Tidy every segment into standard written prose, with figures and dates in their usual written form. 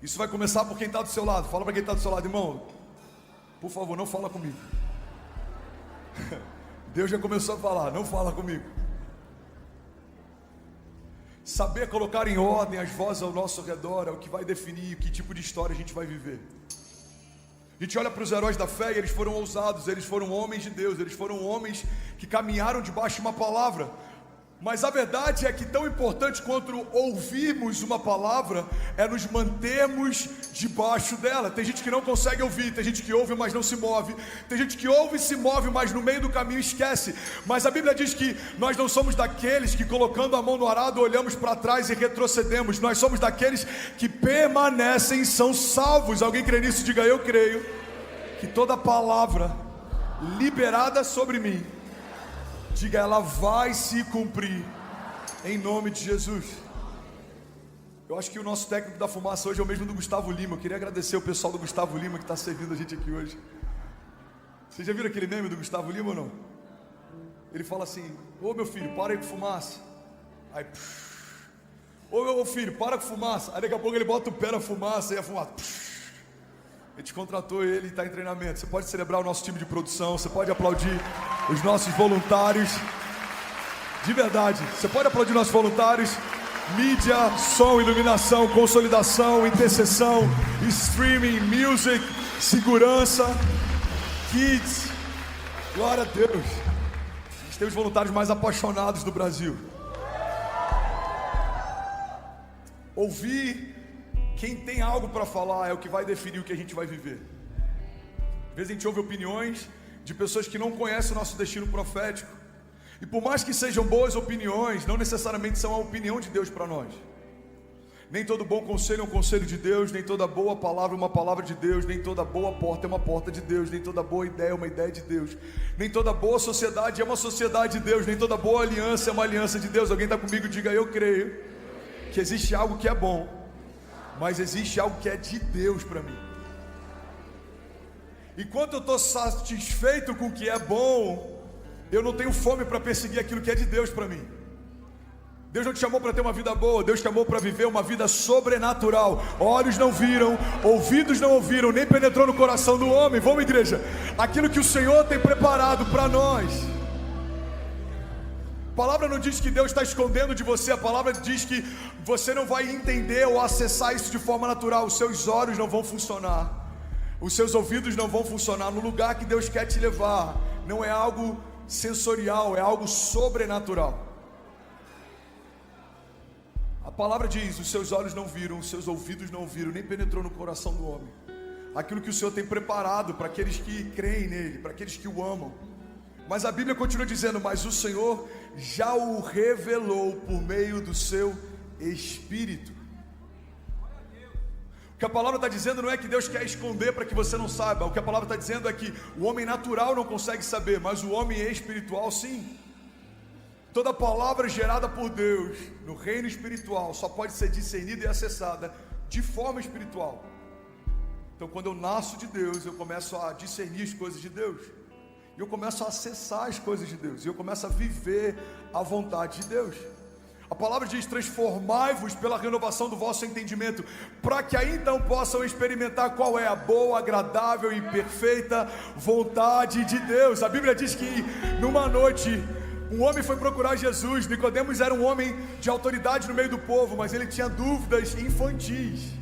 Isso vai começar por quem está do seu lado. Fala para quem está do seu lado, irmão, por favor, não fala comigo. Deus já começou a falar, não fala comigo. Saber colocar em ordem as vozes ao nosso redor é o que vai definir que tipo de história a gente vai viver. A gente olha para os heróis da fé e eles foram ousados, eles foram homens de Deus, eles foram homens que caminharam debaixo de uma palavra. Mas a verdade é que tão importante quanto ouvirmos uma palavra é nos mantermos debaixo dela. Tem gente que não consegue ouvir, tem gente que ouve mas não se move, tem gente que ouve e se move mas no meio do caminho esquece. Mas a Bíblia diz que nós não somos daqueles que colocando a mão no arado olhamos para trás e retrocedemos. Nós somos daqueles que permanecem e são salvos. Alguém crê nisso? Diga: eu creio que toda palavra liberada sobre mim, diga, ela vai se cumprir, em nome de Jesus. Eu acho que o nosso técnico da fumaça hoje é o mesmo do Gustavo Lima. Eu queria agradecer o pessoal do Gustavo Lima que está servindo a gente aqui hoje. Vocês já viram aquele meme do Gustavo Lima ou não? Ele fala assim: ô meu filho, para aí com fumaça. Aí, ô meu filho, para com fumaça. Aí daqui a pouco ele bota o pé na fumaça e a fumaça. A gente contratou ele e está em treinamento. Você pode celebrar o nosso time de produção, você pode aplaudir os nossos voluntários. De verdade, você pode aplaudir nossos voluntários. Mídia, som, iluminação, consolidação, intercessão, streaming, music, segurança, kids. Glória a Deus. A gente tem os voluntários mais apaixonados do Brasil. Ouvir quem tem algo para falar é o que vai definir o que a gente vai viver. Às vezes a gente ouve opiniões de pessoas que não conhecem o nosso destino profético. E por mais que sejam boas opiniões, não necessariamente são a opinião de Deus para nós. Nem todo bom conselho é um conselho de Deus, nem toda boa palavra é uma palavra de Deus, nem toda boa porta é uma porta de Deus, nem toda boa ideia é uma ideia de Deus, nem toda boa sociedade é uma sociedade de Deus, nem toda boa aliança é uma aliança de Deus. Alguém está comigo? Diga: eu creio que existe algo que é bom, mas existe algo que é de Deus para mim. Enquanto eu estou satisfeito com o que é bom, eu não tenho fome para perseguir aquilo que é de Deus para mim. Deus não te chamou para ter uma vida boa, Deus te chamou para viver uma vida sobrenatural. Olhos não viram, ouvidos não ouviram, nem penetrou no coração do homem. Vamos, igreja, aquilo que o Senhor tem preparado para nós. A palavra não diz que Deus está escondendo de você. A palavra diz que você não vai entender ou acessar isso de forma natural. Os seus olhos não vão funcionar, os seus ouvidos não vão funcionar. No lugar que Deus quer te levar não é algo sensorial, é algo sobrenatural. A palavra diz: os seus olhos não viram, os seus ouvidos não ouviram, nem penetrou no coração do homem aquilo que o Senhor tem preparado para aqueles que creem nele, para aqueles que o amam. Mas a Bíblia continua dizendo: mas o Senhor já o revelou por meio do seu Espírito. O que a palavra está dizendo não é que Deus quer esconder para que você não saiba. O que a palavra está dizendo é que o homem natural não consegue saber, mas o homem espiritual sim. Toda palavra gerada por Deus no reino espiritual só pode ser discernida e acessada de forma espiritual. Então, quando eu nasço de Deus, eu começo a discernir as coisas de Deus, e eu começo a acessar as coisas de Deus, e eu começo a viver a vontade de Deus. A palavra diz: transformai-vos pela renovação do vosso entendimento, para que aí então possam experimentar qual é a boa, agradável e perfeita vontade de Deus. A Bíblia diz que numa noite um homem foi procurar Jesus. Nicodemos era um homem de autoridade no meio do povo, mas ele tinha dúvidas infantis.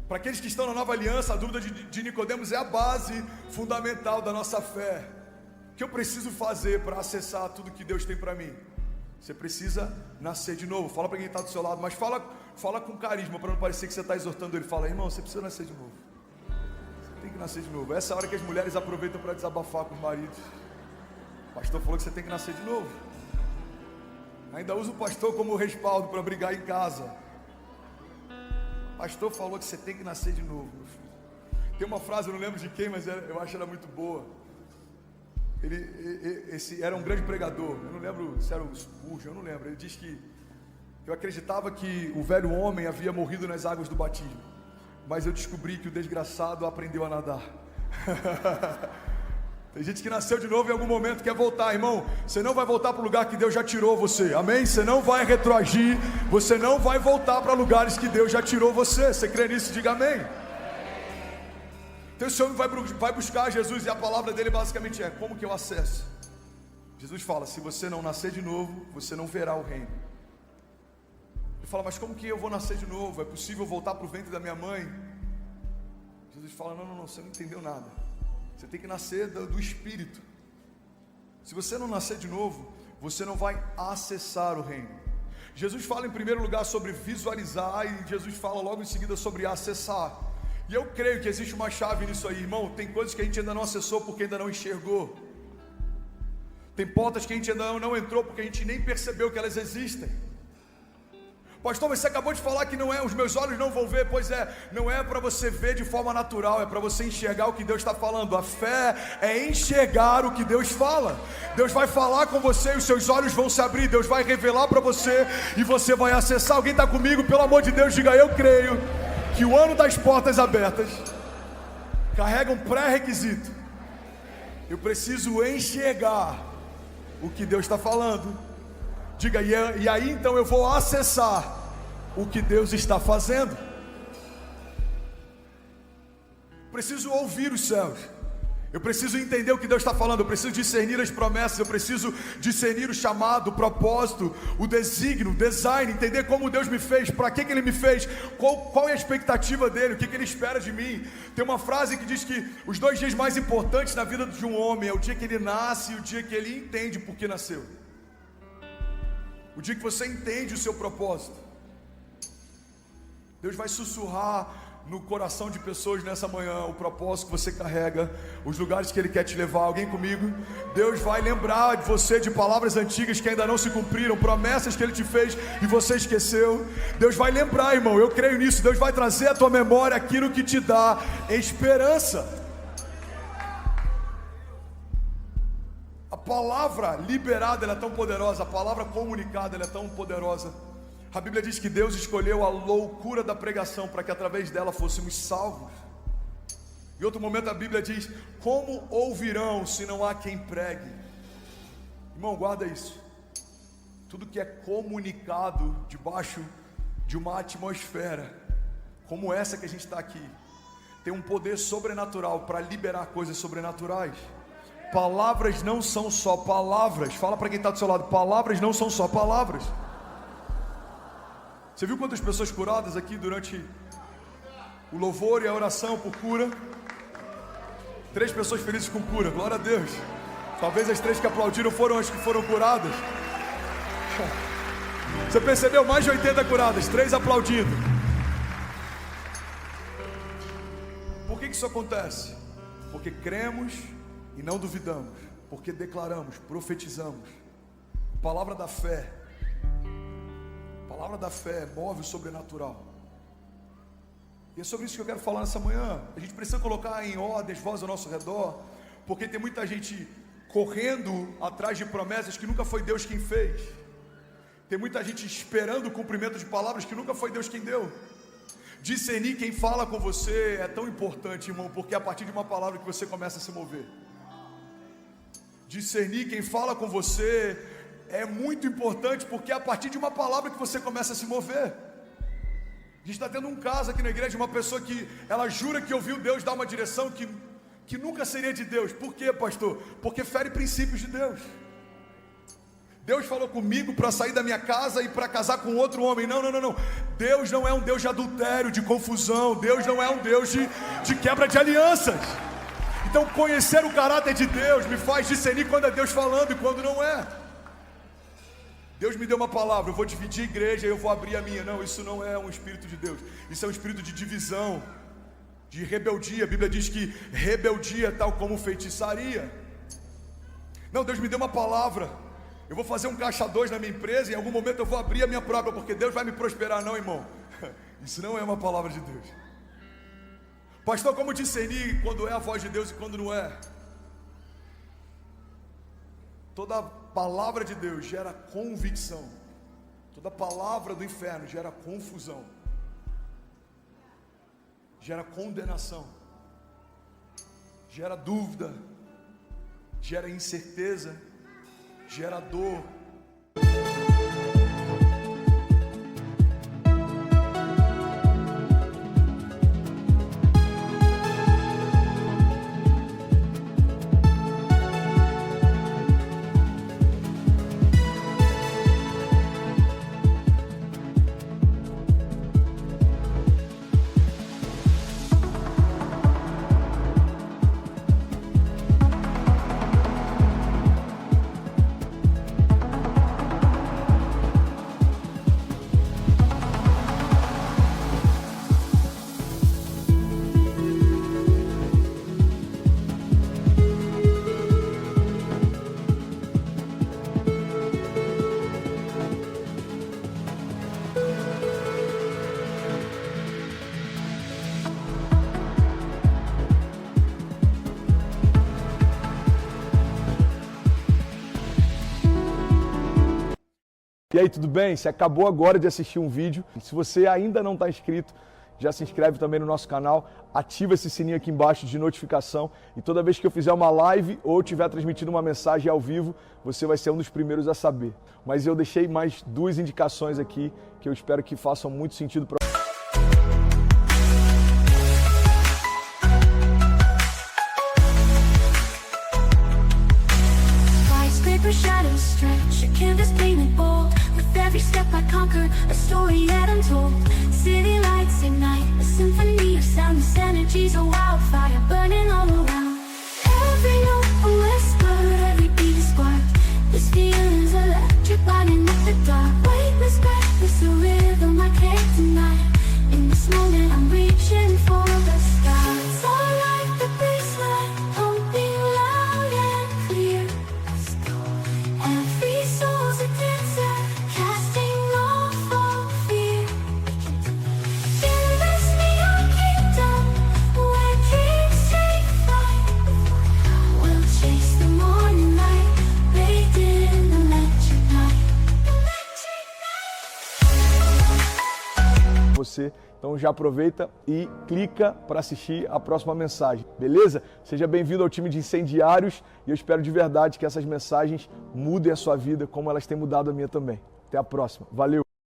Para aqueles que estão na nova aliança, a dúvida de Nicodemos é a base fundamental da nossa fé. O que eu preciso fazer para acessar tudo que Deus tem para mim? Você precisa nascer de novo. Fala para quem está do seu lado, mas fala com carisma, para não parecer que você está exortando ele. Fala: irmão, você precisa nascer de novo. Você tem que nascer de novo. Essa é a hora que as mulheres aproveitam para desabafar com os maridos. O pastor falou que você tem que nascer de novo. Ainda usa o pastor como respaldo para brigar em casa. O pastor falou que você tem que nascer de novo, meu filho. Tem uma frase, eu não lembro de quem, mas eu acho ela muito boa. Esse era um grande pregador, eu não lembro se era o Spurgeon, eu não lembro. Ele diz que eu acreditava que o velho homem havia morrido nas águas do batismo, mas eu descobri que o desgraçado aprendeu a nadar. Tem gente que nasceu de novo em algum momento e quer voltar, irmão. Você não vai voltar para o lugar que Deus já tirou você, amém? Você não vai retroagir, você não vai voltar para lugares que Deus já tirou você. Você crê nisso? Diga amém. Então esse homem vai buscar Jesus e a palavra dele basicamente é: como que eu acesso? Jesus fala: se você não nascer de novo, você não verá o reino. Ele fala: mas como que eu vou nascer de novo? É possível voltar para o ventre da minha mãe? Jesus fala: não, você não entendeu nada. Você tem que nascer do Espírito. Se você não nascer de novo, você não vai acessar o reino. Jesus fala em primeiro lugar sobre visualizar, e Jesus fala logo em seguida sobre acessar. E eu creio que existe uma chave nisso aí, irmão. Tem coisas que a gente ainda não acessou porque ainda não enxergou. Tem portas que a gente ainda não entrou porque a gente nem percebeu que elas existem. Pastor, mas você acabou de falar que não é, os meus olhos não vão ver. Pois é, não é para você ver de forma natural, é para você enxergar o que Deus está falando. A fé é enxergar o que Deus fala. Deus vai falar com você e os seus olhos vão se abrir. Deus vai revelar para você e você vai acessar. Alguém está comigo? Pelo amor de Deus, diga: eu creio que o ano das portas abertas carrega um pré-requisito. Eu preciso enxergar o que Deus está falando. Diga: e aí então eu vou acessar o que Deus está fazendo. Preciso ouvir os céus. Eu preciso entender o que Deus está falando. Eu preciso discernir as promessas. Eu preciso discernir o chamado, o propósito, o desígnio, o design. Entender como Deus me fez, para que Ele me fez, qual é a expectativa dEle, o que Ele espera de mim. Tem uma frase que diz que os 2 dias mais importantes na vida de um homem é o dia que ele nasce e o dia que ele entende por que nasceu. O dia que você entende o seu propósito. Deus vai sussurrar no coração de pessoas nessa manhã o propósito que você carrega, os lugares que Ele quer te levar. Alguém comigo? Deus vai lembrar de você de palavras antigas que ainda não se cumpriram, promessas que Ele te fez e você esqueceu. Deus vai lembrar, irmão, eu creio nisso. Deus vai trazer à tua memória aquilo que te dá esperança. A palavra liberada, ela é tão poderosa. A palavra comunicada, ela é tão poderosa. A Bíblia diz que Deus escolheu a loucura da pregação para que através dela fôssemos salvos. Em outro momento a Bíblia diz: como ouvirão se não há quem pregue? Irmão, guarda isso. Tudo que é comunicado debaixo de uma atmosfera como essa que a gente está aqui, tem um poder sobrenatural para liberar coisas sobrenaturais. Palavras não são só palavras. Fala para quem está do seu lado: palavras não são só palavras. Você viu quantas pessoas curadas aqui durante o louvor e a oração por cura? 3 pessoas felizes com cura, glória a Deus. Talvez as 3 que aplaudiram foram as que foram curadas. Você percebeu? Mais de 80 curadas, 3 aplaudindo. Por que isso acontece? Porque cremos e não duvidamos, porque declaramos, profetizamos. Palavra da fé. Palavra da fé move o sobrenatural. E é sobre isso que eu quero falar nessa manhã. A gente precisa colocar em ordem as vozes ao nosso redor, porque tem muita gente correndo atrás de promessas que nunca foi Deus quem fez. Tem muita gente esperando o cumprimento de palavras que nunca foi Deus quem deu. Discernir quem fala com você é tão importante, irmão, porque é a partir de uma palavra que você começa a se mover. Discernir quem fala com você é muito importante, porque é a partir de uma palavra que você começa a se mover. A gente está tendo um caso aqui na igreja de uma pessoa que ela jura que ouviu Deus dar uma direção que nunca seria de Deus. Por quê, pastor? Porque fere princípios de Deus. Deus falou comigo para sair da minha casa e para casar com outro homem. Não. Deus não é um Deus de adultério, de confusão. Deus não é um Deus de quebra de alianças. Então conhecer o caráter de Deus me faz discernir quando é Deus falando e quando não é. Deus me deu uma palavra, eu vou dividir a igreja e eu vou abrir a minha. Não, isso não é um espírito de Deus. Isso é um espírito de divisão, de rebeldia. A Bíblia diz que rebeldia é tal como feitiçaria. Não, Deus me deu uma palavra. Eu vou fazer um caixa 2 na minha empresa e em algum momento eu vou abrir a minha própria, porque Deus vai me prosperar. Não, irmão. Isso não é uma palavra de Deus. Pastor, como discernir quando é a voz de Deus e quando não é? Toda palavra de Deus gera convicção. Toda palavra do inferno gera confusão, gera condenação, gera dúvida. gera incerteza, gera dor. E aí, tudo bem? Você acabou agora de assistir um vídeo. Se você ainda não está inscrito, já se inscreve também no nosso canal, ativa esse sininho aqui embaixo de notificação e toda vez que eu fizer uma live ou estiver transmitindo uma mensagem ao vivo, você vai ser um dos primeiros a saber. Mas eu deixei mais 2 indicações aqui que eu espero que façam muito sentido para shadows stretch, a canvas painted bold. With every step I conquer, a story yet untold. City lights ignite, a symphony of sound. This energy's a wildfire burning all around. Every note a whisper, every beat a spark. This feeling's electric, lighting up the dark. Weightless, breathless, a rhythm I can't deny. In this moment I'm reaching for the stars. All like the baseline, pumping loud and clear. Every soul's a dancer, casting off all fear. In this neon kingdom, where dreams take flight, we'll chase the morning light, bathed in electric night. você. Então já aproveita e clica para assistir a próxima mensagem, beleza? Seja bem-vindo ao time de incendiários e eu espero de verdade que essas mensagens mudem a sua vida como elas têm mudado a minha também. Até a próxima. Valeu!